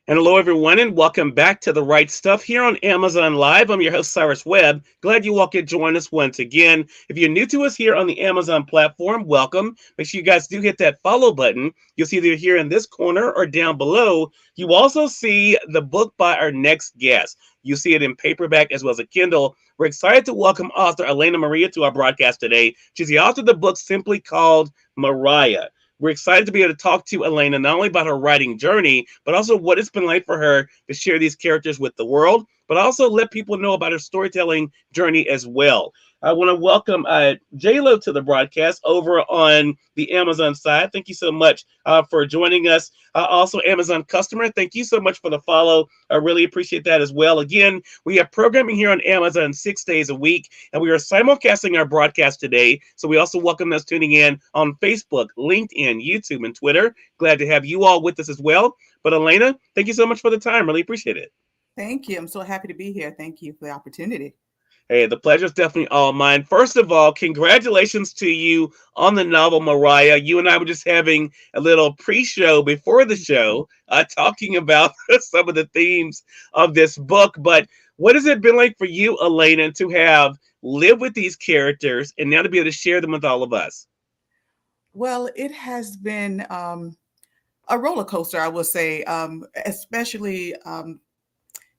And hello, everyone, and welcome back to The Right Stuff here on Amazon Live. I'm your host, Cyrus Webb. Glad you all could join us once again. If you're new to us here on the Amazon platform, welcome. Make sure you guys do hit that follow button. You'll see either here in this corner or down below. You also see the book by our next guest. You see it in paperback as well as a Kindle. We're excited to welcome author Allaina Maria to our broadcast today. She's the author of the book simply called Mariah. We're excited to be able to talk to Allaina not only about her writing journey, but also what it's been like for her to share these characters with the world, but also let people know about her storytelling journey as well. I want to welcome Lo to the broadcast over on the Amazon side. Thank you so much for joining us. Also, Amazon customer, thank you so much for the follow. I really appreciate that as well. Again, we have programming here on Amazon 6 days a week, and we are simulcasting our broadcast today. So we also welcome those tuning in on Facebook, LinkedIn, YouTube, and Twitter. Glad to have you all with us as well. But Allaina, thank you so much for the time. Really appreciate it. Thank you. I'm so happy to be here. Thank you for the opportunity. Hey, the pleasure is definitely all mine. First of all, congratulations to you on the novel Mariah. You and I were just having a little pre-show before the show, talking about some of the themes of this book. But what has it been like for you, Allaina, to have lived with these characters and now to be able to share them with all of us? Well, it has been a roller coaster, I will say, especially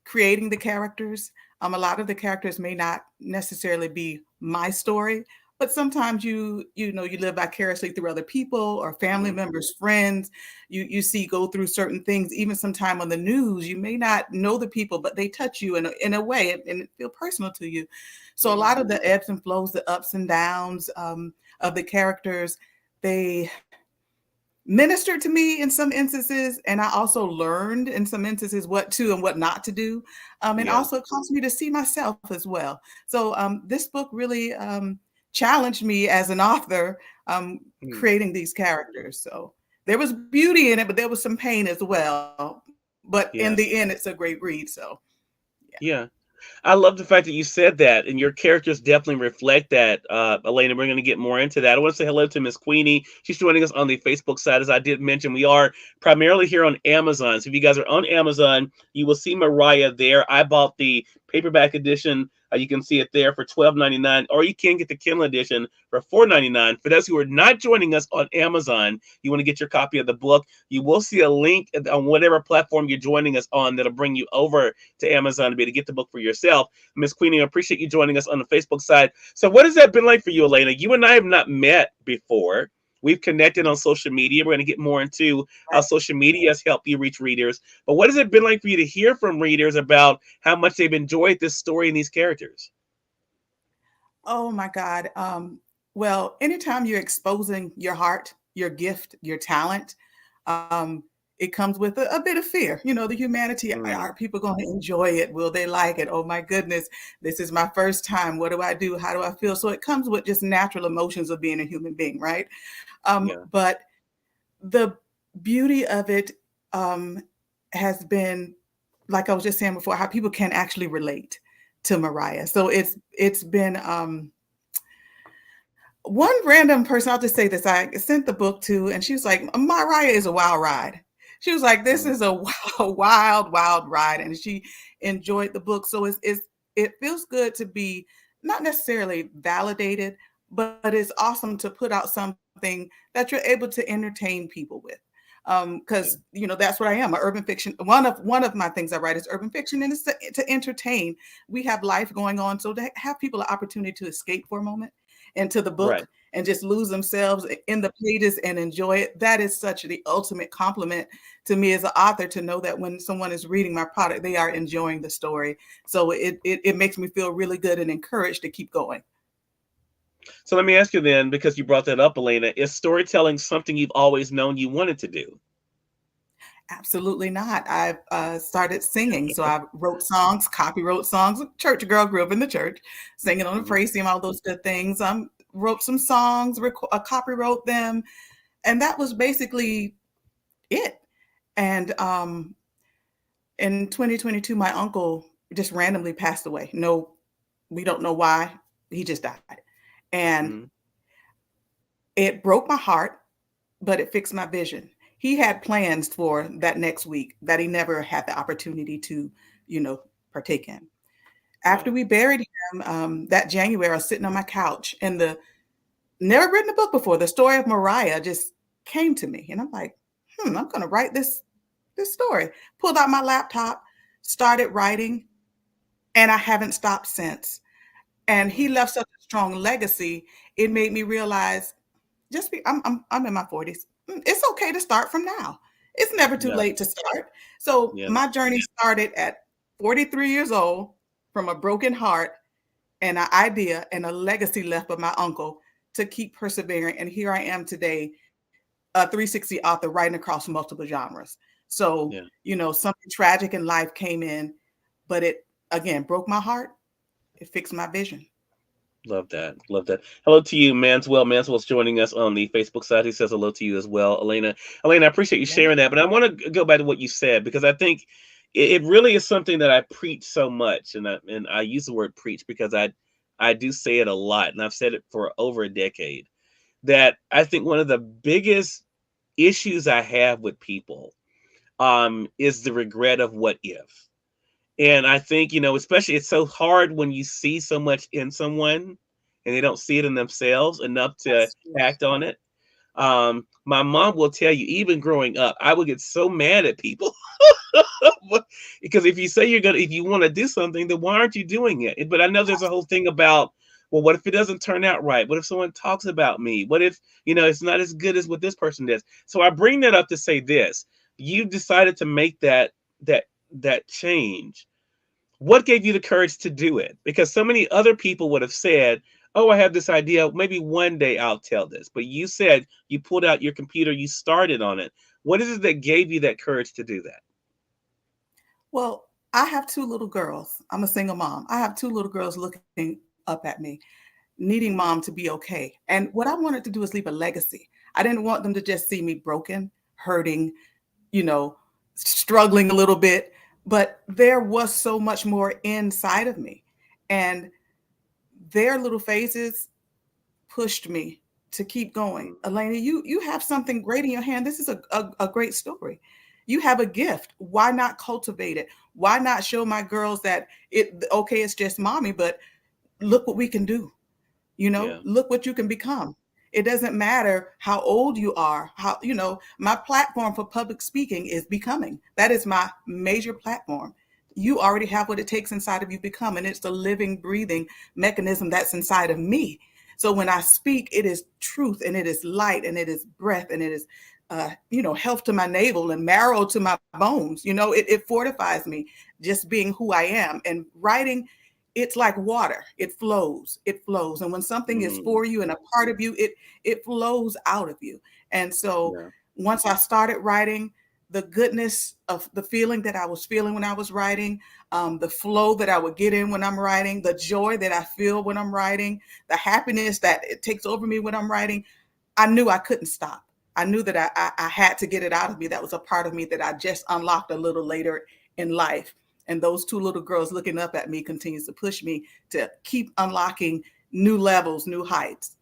creating the characters. A lot of the characters may not necessarily be my story, but sometimes you live vicariously through other people or family Mhm. members, friends. You see go through certain things. Even sometime on the news, you may not know the people, but they touch you in a way and it feel personal to you. So a lot of the ebbs and flows, the ups and downs of the characters, they ministered to me in some instances, and I also learned in some instances what to and what not to do, and Yeah. also it caused me to see myself as well. So this book really challenged me as an author, Mhm. creating these characters. So there was beauty in it, but there was some pain as well. But in the Yeah. end, it's a great read. So yeah. Yeah. I love the fact that you said that, and your characters definitely reflect that. Allaina, we're going to get more into that. I want to say hello to Miss Queenie. She's joining us on the Facebook side. As I did mention, we are primarily here on Amazon. So if you guys are on Amazon, you will see Mariah there. I bought the paperback edition. You can see it there for $12.99, or you can get the Kindle edition for $4.99. For those who are not joining us on Amazon, you want to get your copy of the book. You will see a link on whatever platform you're joining us on that'll bring you over to Amazon to be able to get the book for yourself. Miss Queenie, I appreciate you joining us on the Facebook side. So, what has that been like for you, Allaina? You and I have not met before. We've connected on social media. We're going to get more into how social media has helped you reach readers. But what has it been like for you to hear from readers about how much they've enjoyed this story and these characters? Oh my God. Well, anytime you're exposing your heart, your gift, your talent, it comes with a bit of fear. The humanity. Are Mm, people going to enjoy it? Will they like it? Oh my goodness, this is my first time. What do I do? How do I feel? So it comes with just natural emotions of being a human being, right? yeah. But the beauty of it um, has been, like I was just saying before, how people can actually relate to Mariah. So it's been one random person, I'll just say this, I sent the book to, and she was like, Mariah is a wild ride. She was like, this Mm, is a wild ride. And she enjoyed the book. So it feels good to be not necessarily validated, but it's awesome to put out something that you're able to entertain people with. Because yeah. that's what I am, a urban fiction. One of my things I write is urban fiction, and it's to entertain. We have life going on, so to have people an opportunity to escape for a moment into the book Right. and just lose themselves in the pages and enjoy it. That is such the ultimate compliment to me as an author, to know that when someone is reading my product, they are enjoying the story. So it makes me feel really good and encouraged to keep going. So let me ask you then, because you brought that up, Allaina, is storytelling something you've always known you wanted to do? Absolutely not. I've started singing. So I wrote songs, copy wrote songs. Church girl, grew up in the church, singing on the Mhm. praise team, all those good things. Wrote some songs, copy wrote them. And that was basically it. And in 2022, my uncle just randomly passed away. No, we don't know why. He just died. And Mhm. it broke my heart, but it fixed my vision. he had plans for that next week that he never had the opportunity to, you know, partake in. After Wow. we buried him, that January, I was sitting on my couch, and the never written a book before. The story of Mariah just came to me, and I'm like, I'm going to write this story. Pulled out my laptop, started writing, and I haven't stopped since. And he Mm, left such a strong legacy. It made me realize, I'm in my 40s. It's okay to start from now. It's never too yeah. late to start. So Yeah. my journey started at 43 years old from a broken heart and an idea and a legacy left by my uncle to keep persevering. And here I am today, a 360 author writing across multiple genres. So, Yeah. something tragic in life came in, but it again broke my heart. It fixed my vision. Love that. Love that. Hello to you, Manswell. Manswell's joining us on the Facebook side. He says hello to you as well, Elena. Elena, I appreciate you Yeah. sharing that. But I want to go back to what you said because I think it really is something that I preach so much, and I use the word preach because I do say it a lot, and I've said it for over a decade. That I think one of the biggest issues I have with people is the regret of what if. And I think, especially it's so hard when you see so much in someone and they don't see it in themselves enough to That's true. act on it. My mom will tell you, even growing up, I would get so mad at people because if you want to do something, then why aren't you doing it? But I know there's a whole thing about, well, what if it doesn't turn out right? What if someone talks about me? What if, it's not as good as what this person does? So I bring that up to say this: you decided to make that that change. What gave you the courage to do it? Because so many other people would have said, oh, I have this idea, maybe one day I'll tell this, but you said you pulled out your computer, you started on it. What is it that gave you that courage to do that? Well, I have two little girls. I'm a single mom. I have two little girls looking up at me, needing mom to be okay. And what I wanted to do is leave a legacy. I didn't want them to just see me broken, hurting, you know, struggling a little bit, but there was so much more inside of me. And their little faces pushed me to keep going. Mm, Allaina, you have something great in your hand. This is a great story. You have a gift. Why not cultivate it? Why not show my girls that it's just mommy, but look what we can do. yeah, Look what you can become. It doesn't matter how old you are. My platform for public speaking is becoming. That is my major platform. You already have what it takes inside of you to become, and it's the living, breathing mechanism that's inside of me. So when I speak, it is truth, and it is light, and it is breath, and it is, health to my navel and marrow to my bones. It fortifies me just being who I am. And writing, it's like water. It flows, and when something is mm, for you and a part of you, it flows out of you. And so yeah, once I started writing, the goodness of the feeling that I was feeling when I was writing, the flow that I would get in when I'm writing, the joy that I feel when I'm writing, the happiness that it takes over me when I'm writing, I knew I couldn't stop. I knew that I had to get it out of me. That was a part of me that I just unlocked a little later in life. And those two little girls looking up at me continues to push me to keep unlocking new levels, new heights.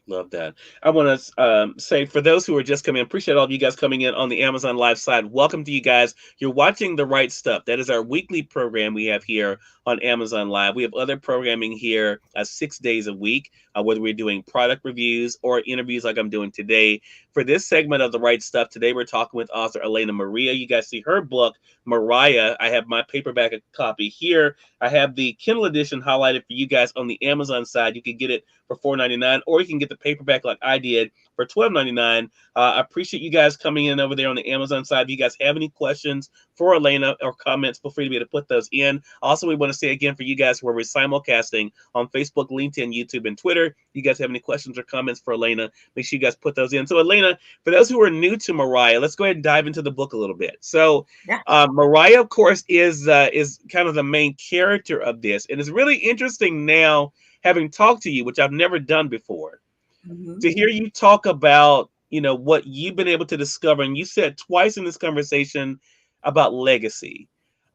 love that. I want to say for those who are just coming in, appreciate all of you guys coming in on the Amazon Live side. Welcome to you guys. You're watching The Right Stuff. That is our weekly program we have here on Amazon Live. We have other programming here 6 days a week, whether we're doing product reviews or interviews like I'm doing today. For this segment of The Right Stuff, today we're talking with author Allaina Maria. You guys see her book, Mariah. I have my paperback copy here. I have the Kindle edition highlighted for you guys on the Amazon side. You can get it for $4.99, or you can get the paperback like I did for $12.99. I appreciate you guys coming in over there on the Amazon side. If you guys have any questions for Allaina or comments, feel free to be able to put those in. Also, we want to say again for you guys where we're simulcasting on Facebook, LinkedIn, YouTube, and Twitter. You guys have any questions or comments for Allaina, make sure you guys put those in. So, Allaina, for those who are new to Mariah, let's go ahead and dive into the book a little bit. So, Yeah. Mariah, of course, is kind of the main character of this, and it's really interesting now, having talked to you, which I've never done before, Mm-hmm. to hear you talk about what you've been able to discover. And you said twice in this conversation about legacy.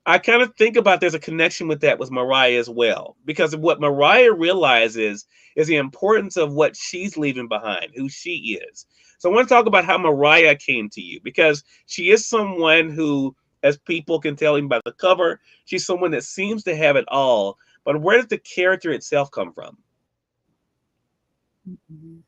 I kind of think about there's a connection with that with Mariah as well, because of what Mariah realizes is the importance of what she's leaving behind, who she is. So I want to talk about how Mariah came to you, because she is someone who, as people can tell even by the cover, she's someone that seems to have it all. But where did the character itself come from? Mhm.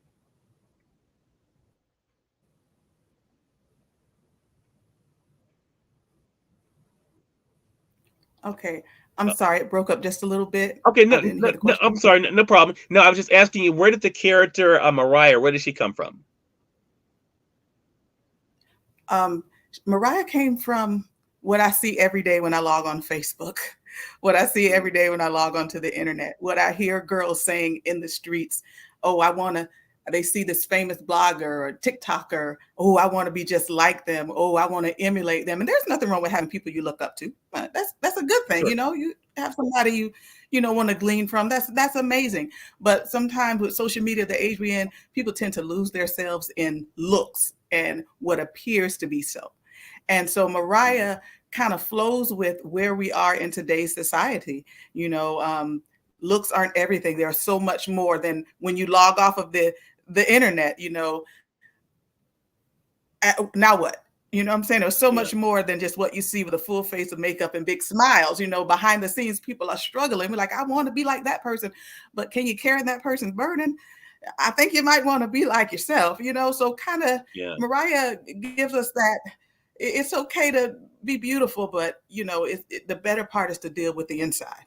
Okay. I'm Uh, sorry, it broke up just a little bit. okay, I no, didn't no, hear the no, I'm question. sorry, no, no problem. No, I was just asking you, where did the character Mariah, where did she come from? Um, Mariah came from what I see every day when I log on Facebook, what I see Mm, every day when I log onto the internet, what I hear girls saying in the streets. Oh, I want to. They see this famous blogger or TikToker. Oh, I want to be just like them. Oh, I want to emulate them. And there's nothing wrong with having people you look up to. That's a good thing. sure. You have somebody you want to glean from. That's amazing. But sometimes with social media, the age we're in, people tend to lose themselves in looks and what appears to be so. And so Mm, Mariah kind of flows with where we are in today's society. You know, looks aren't everything. There's so much more than when you log off of the internet. Now what? You know what I'm saying? There's so yeah, much more than just what you see with a full face of makeup and big smiles. Behind the scenes, people are struggling. We're like, I want to be like that person, but can you carry that person's burden? I think you might want to be like yourself. So kind of yeah, Mariah gives us that it's okay to be beautiful, but the better part is to deal with the inside.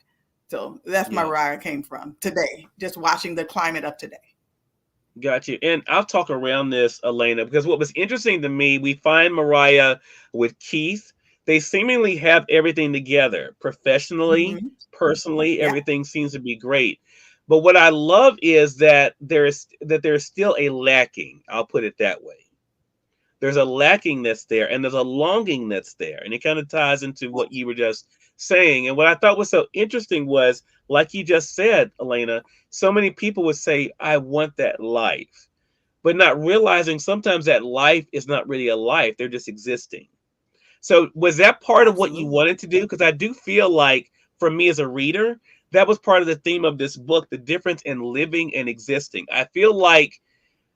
So that's yeah. Mariah came from today, just watching the climate of today. Got you. And I'll talk around this, Elena, because what was interesting to me, we find Mariah with Keith. They seemingly have everything together professionally, Mm-hmm. personally, Yeah, everything seems to be great. But what I love is that there's still a lacking. I'll put it that way. There's a lacking that's there, and there's a longing that's there. And it kind of ties into what you were just saying. And what I thought was so interesting was, like you just said, Elena, so many people would say, I want that life, but not realizing sometimes that life is not really a life. They're just existing. So was that part of what you absolutely. wanted to do? Because I do feel like, for me as a reader, that was part of the theme of this book, the difference in living and existing. I feel like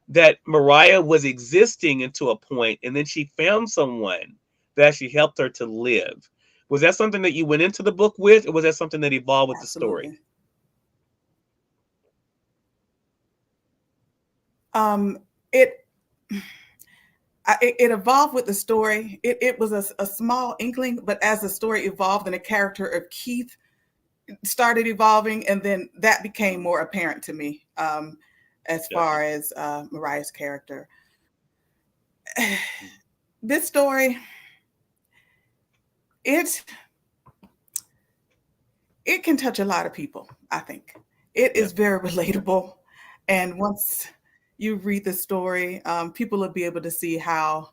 that Mariah was existing into a point, and then she found someone that actually helped her to live. Was that something that you went into the book with, or was that something that evolved with the story? Absolutely. Um, it it evolved with the story. It was a small inkling, but as the story evolved and the character of Keith started evolving, and then that became more apparent to me as Gotcha. far as Mariah's character. This story, it it can touch a lot of people. I think it Yeah. is very relatable, and once you read the story, people will be able to see how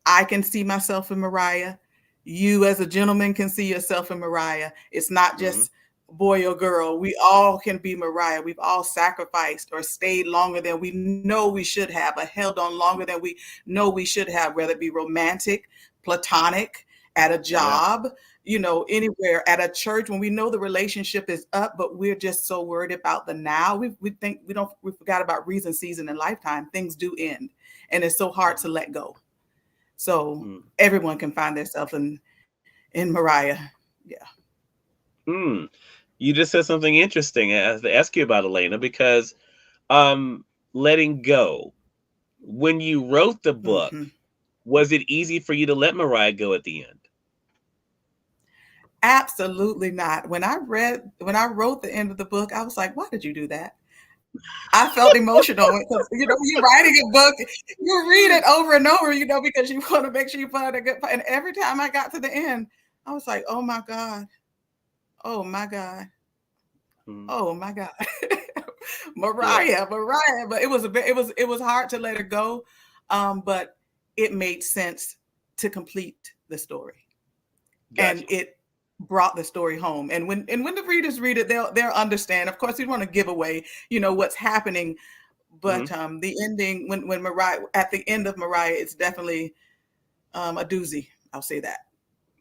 I can see myself in Mariah. You, as a gentleman, can see yourself in Mariah. It's not Mm-hmm. just boy or girl. We all can be Mariah. We've all sacrificed or stayed longer than we know we should have, or held on longer than we know we should have, whether it be romantic, platonic, at a Yeah. job, anywhere, at a church, when we know the relationship is up, but we're just so worried about the now. We think we forgot about reason, season, and lifetime. Things do end. And it's so hard to let go. So Mm. everyone can find themselves in Mariah. Yeah. Mm. You just said something interesting. I have to ask you about, Elena, because um, letting go. When you wrote the book, Hmm. was it easy for you to let Mariah go at the end? Absolutely not. When I wrote the end of the book, I was like, why did you do that? I felt emotional because you're writing a book, you read it over and over, because you want to make sure you find a good part. And every time I got to the end, I was like, oh my God, oh my God, Mm. oh my God. Yeah. Mariah. But it was hard to let her go. But it made sense to complete the story. And Gotcha. it brought the story home. And when the readers read it, they'll understand. Of course, we want to give away, what's happening, Hmm. but the ending, when Mariah, at the end of Mariah, it's definitely a doozy. I'll say that.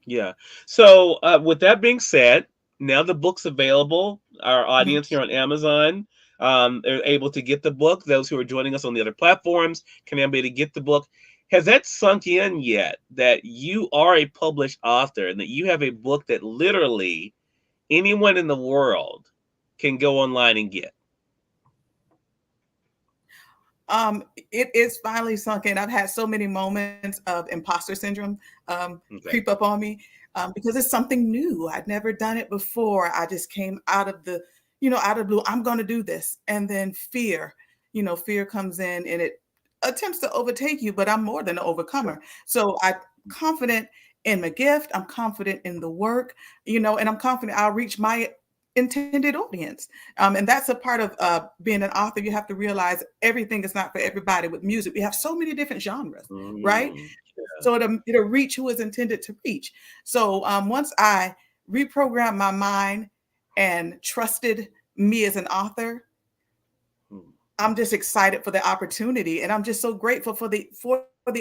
Yeah. So, with that being said, now the book's available. Our Mhm. audience here on Amazon, are able to get the book. Those who are joining us on the other platforms can now be able to get the book. Has that sunk in yet that you are a published author and that you have a book that literally anyone in the world can go online and get? It is finally sunk in. I've had so many moments of imposter syndrome Okay. creep up on me because it's something new. I'd never done it before. I just came out of the, out of the blue. I'm going to do this, and then fear, fear comes in and it attempts to overtake you. But I'm more than an Sure. overcomer. So I'm confident in my gift. I'm confident in the work, and I'm confident I'll reach my intended audience. And that's a part of being an author. You have to realize everything is not for everybody. With music, we have so many different genres, right? Mm, yeah. So it'll reach who is intended to reach. So once I reprogrammed my mind and trusted me as an author, Mm, I'm just excited for the opportunity, and I'm just so grateful for the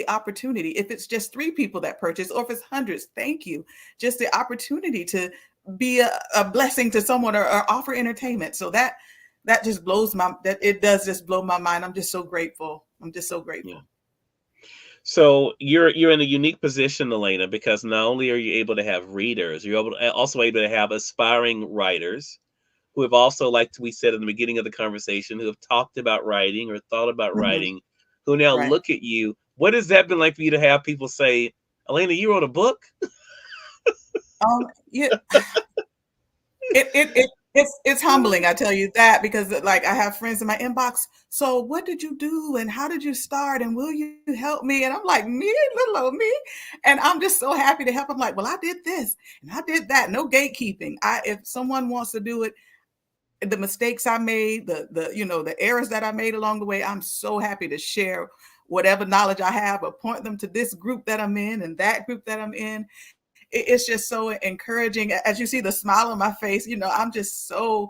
opportunity. If it's just 3 people that purchase, or if it's hundreds, thank you. Just the opportunity to be a blessing to someone, or offer entertainment. So that just blows my that it does just blow my mind. I'm just so grateful. I'm just so yeah. grateful. So you're in a unique position, Elena, because not only are you able to have readers, you're also able to have aspiring writers who have also, like we said in the beginning of the conversation, who have talked about writing or thought about Mhm. writing, who now Right. look at you. What has that been like for you to have people say, Elena, you wrote a book? Yeah. It's humbling, I tell you that, because like I have friends in my inbox. So what did you do and how did you start and will you help me? And I'm like, me, little old me. And I'm just so happy to help. I'm like, well, I did this and I did that. No gatekeeping. If someone wants to do it, the mistakes I made, the errors that I made along the way, I'm so happy to share whatever knowledge I have, or point them to this group that I'm in and that group that I'm in. It's just so encouraging. As you see the smile on my face, I'm just so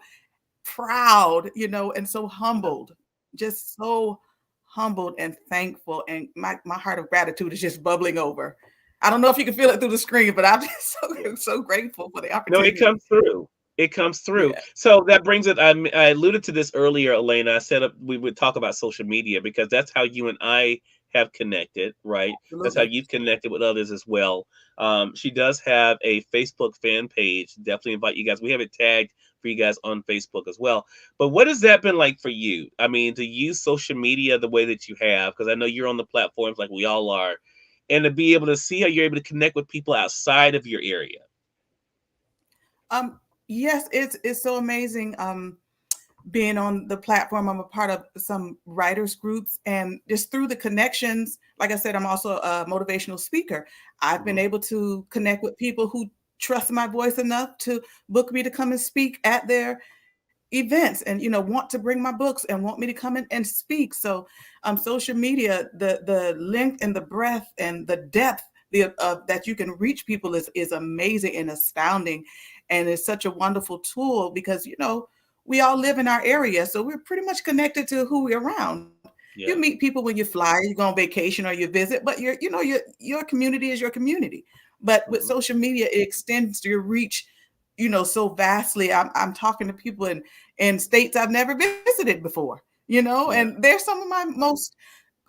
proud, and so Yeah. humbled, just so humbled and thankful. And my heart of gratitude is just bubbling over. I don't know if you can feel it through the screen, but I'm just Yeah. so grateful for the No, it opportunity. comes through. It comes through. Yeah, So that brings it. I alluded to this earlier, Elena. I said we would talk about social media because that's how you and I have connected, right? That's how absolutely. you've connected with others as well. She does have a Facebook fan page. Definitely invite you guys. We have it tagged for you guys on Facebook as well. But what has that been like for you? I mean, to use social media the way that you have, because I know you're on the platforms like we all are, and to be able to see how you're able to connect with people outside of your area. Um, yes, it's so amazing. Being on the platform, I'm a part of some writers groups, and just through the connections, like I said, I'm also a motivational speaker. I've been Hmm. able to connect with people who trust my voice enough to book me to come and speak at their events, and want to bring my books and want me to come in and speak. So social media, the length and the breadth and the depth that you can reach people is amazing and astounding, and it's such a wonderful tool because we all live in our area, so we're pretty much connected to who we're around. You Yeah. meet people when you fly, you go on vacation or you visit, but your community is your community. But with Hmm. social media, it extends your reach, so vastly. I'm talking to people in states I've never visited before, Yeah. and they're some of my most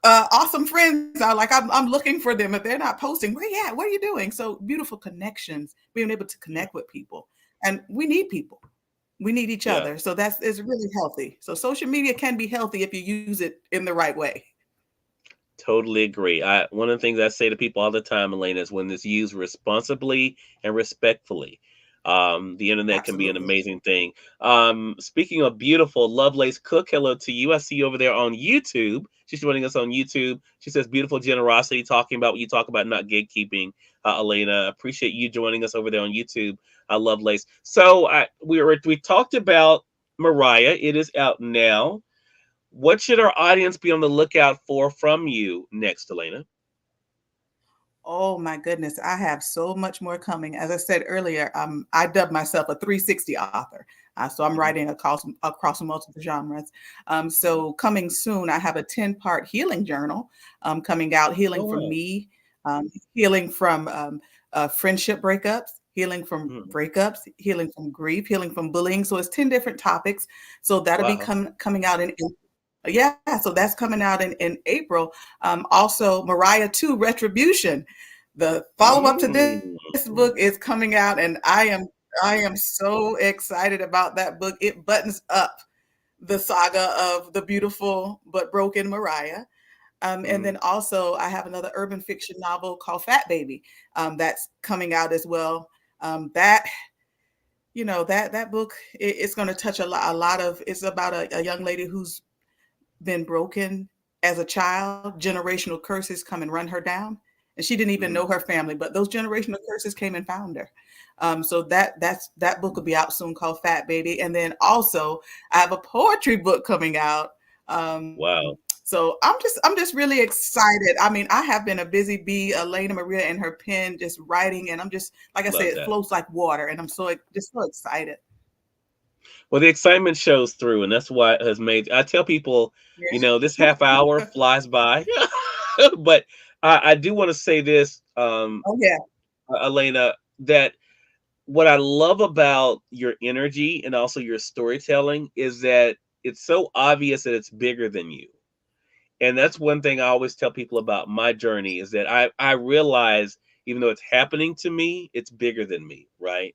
awesome friends. Are like, I'm looking for them. If they're not posting, where you at? What are you doing? So beautiful connections, being able to Yeah. connect with people, and we need people. We need each Yeah. other. So that's is really healthy. So social media can be healthy if you use it in the right way. Totally agree. One of the things I say to people all the time, Elena, is when it's used responsibly and respectfully, the internet can be an Absolutely. amazing thing. Speaking of beautiful, Lovelace Cook, hello to you. I see you over there on YouTube. She's joining us on YouTube. She says, "Beautiful generosity," talking about what you talk about, not gatekeeping. Elena, appreciate you joining us over there on YouTube. Lovelace. So we talked about Mariah. It is out now. What should our audience be on the lookout for from you next, Elena? Oh my goodness, I have so much more coming. As I said earlier, I dubbed myself a 360 author. So I'm Hmm. writing across multiple genres. Hmm. So coming soon, I have a 10-part healing journal coming out, Oh, healing from wow. me, healing from friendship breakups, healing from Mhm. breakups, healing from grief, healing from bullying. So it's 10 different topics. So that'll be Wow. coming out yeah, so that's coming out in April. Also, Mariah 2 Retribution, the follow-up to this Mm. book is coming out, and I am so excited about that book. It buttons up the saga of the beautiful but broken Mariah. And Mm. then also, I have another urban fiction novel called Fat Baby that's coming out as well. That that book it's going to touch a lot of. It's about a young lady who's been broken as a child. Generational curses come and run her down, and she didn't even Mhm. know her family, but those generational curses came and found her. So that book will be out soon called Fat Baby. And then also I have a poetry book coming out. Wow. So I'm just really excited. I mean, I have been a busy bee, Alaina Maria and her pen, just writing, and I'm just, like I said, Love it that. flows like water, and I'm just so excited. Well, the excitement shows through, and that's why it has made. I tell people, this half hour Yeah. flies by, but I do want to say this, Oh yeah. Elena, that what I love about your energy and also your storytelling is that it's so obvious that it's bigger than you. And that's one thing I always tell people about my journey is that I realize even though it's happening to me, it's bigger than me, right?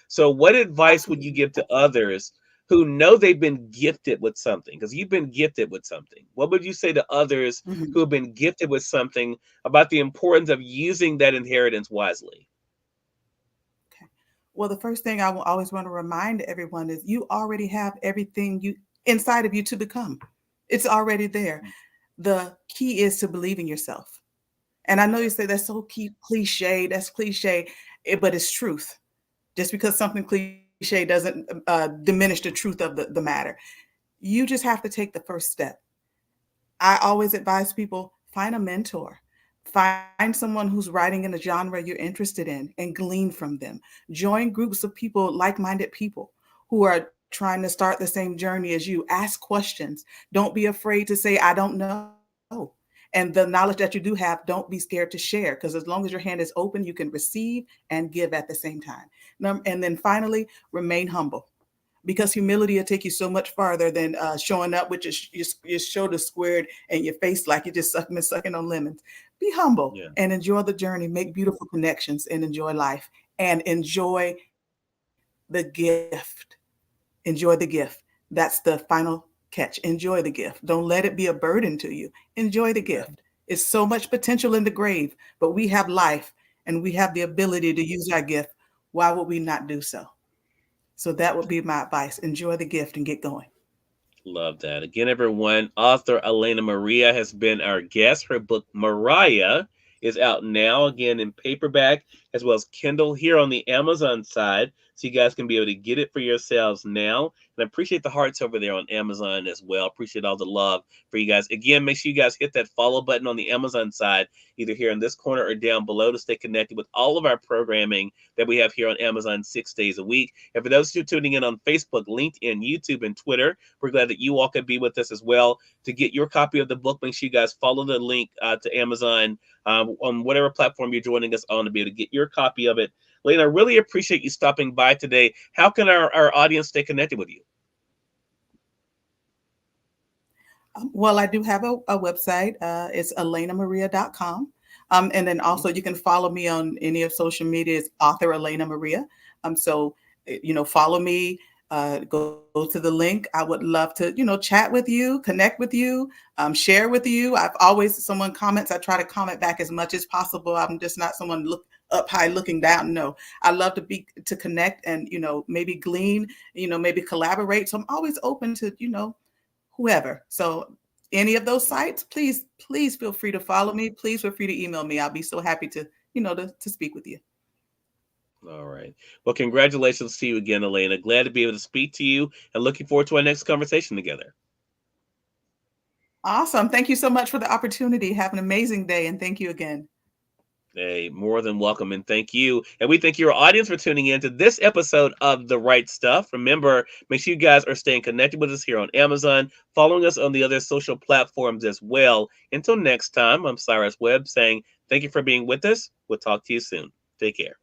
So what advice would you Absolutely. give to others who know they've been gifted with something? Because you've been gifted with something. What would you say to others Mhm. who have been gifted with something about the importance of using that inheritance wisely? Okay. Well, the first thing I will always want to remind everyone is you already have everything you inside of you to become. It's already there. The key is to believe in yourself. And I know you Yeah. say that's so cliche, that's cliche, but it's truth. Just because something cliche doesn't diminish the truth of the matter. You just have to take the first step. I always advise people find a mentor. Find someone who's writing in a genre you're interested in and glean from them. Join groups of people, like minded people who are trying to start the same journey as you. Ask questions. Don't be afraid to say, I don't know. And the knowledge that you do have, don't be scared to share because as long as your hand is open, you can receive and give at the same time. And then finally, remain humble because humility will take you so much farther than showing up with your shoulders squared and your face like you just been sucking on lemons. Be humble Yeah. and enjoy the journey, make beautiful connections, and enjoy life and enjoy the gift. Enjoy the gift. That's the final catch. Enjoy the gift. Don't let it be a burden to you. Enjoy the Yeah. gift. It's so much potential in the grave, but we have life and we have the ability to use our gift. Why would we not do so? So that would be my advice. Enjoy the gift and get going. Love that. Again, everyone, author Alaina Maria has been our guest. Her book, Mariah, is out now, again, in paperback as well as Kindle here on the Amazon side. So you guys can be able to get it for yourselves now. And I appreciate the hearts over there on Amazon as well. Appreciate all the love for you guys. Again, make sure you guys hit that follow button on the Amazon side, either here in this corner or down below to stay connected with all of our programming that we have here on Amazon 6 days a week. And for those who are tuning in on Facebook, LinkedIn, YouTube, and Twitter, we're glad that you all could be with us as well. To get your copy of the book, make sure you guys follow the link to Amazon on whatever platform you're joining us on to be able to get your copy of it. Lena, I really appreciate you stopping by today. How can our audience stay connected with you? Well, I do have a website. It's alainamaria.com. And then Mhm. also you can follow me on any of social media. It's author Alaina Maria. So, follow me, go to the link. I would love to, chat with you, connect with you, share with you. I've always, someone comments, I try to comment back as much as possible. I'm just not someone look up high looking down. No, I love to connect and, maybe glean, maybe collaborate. So I'm always open to, whoever. So any of those sites, please feel free to follow me. Please feel free to email me. I'll be so happy to, to speak with you. All right. Well, congratulations to you again, Elena. Glad to be able to speak to you and looking forward to our next conversation together. Awesome. Thank you so much for the opportunity. Have an amazing day and thank you again. Hey, more than welcome, and thank you. And we thank your audience for tuning in to this episode of The Right Stuff. Remember, make sure you guys are staying connected with us here on Amazon, following us on the other social platforms as well. Until next time, I'm Cyrus Webb saying thank you for being with us. We'll talk to you soon. Take care.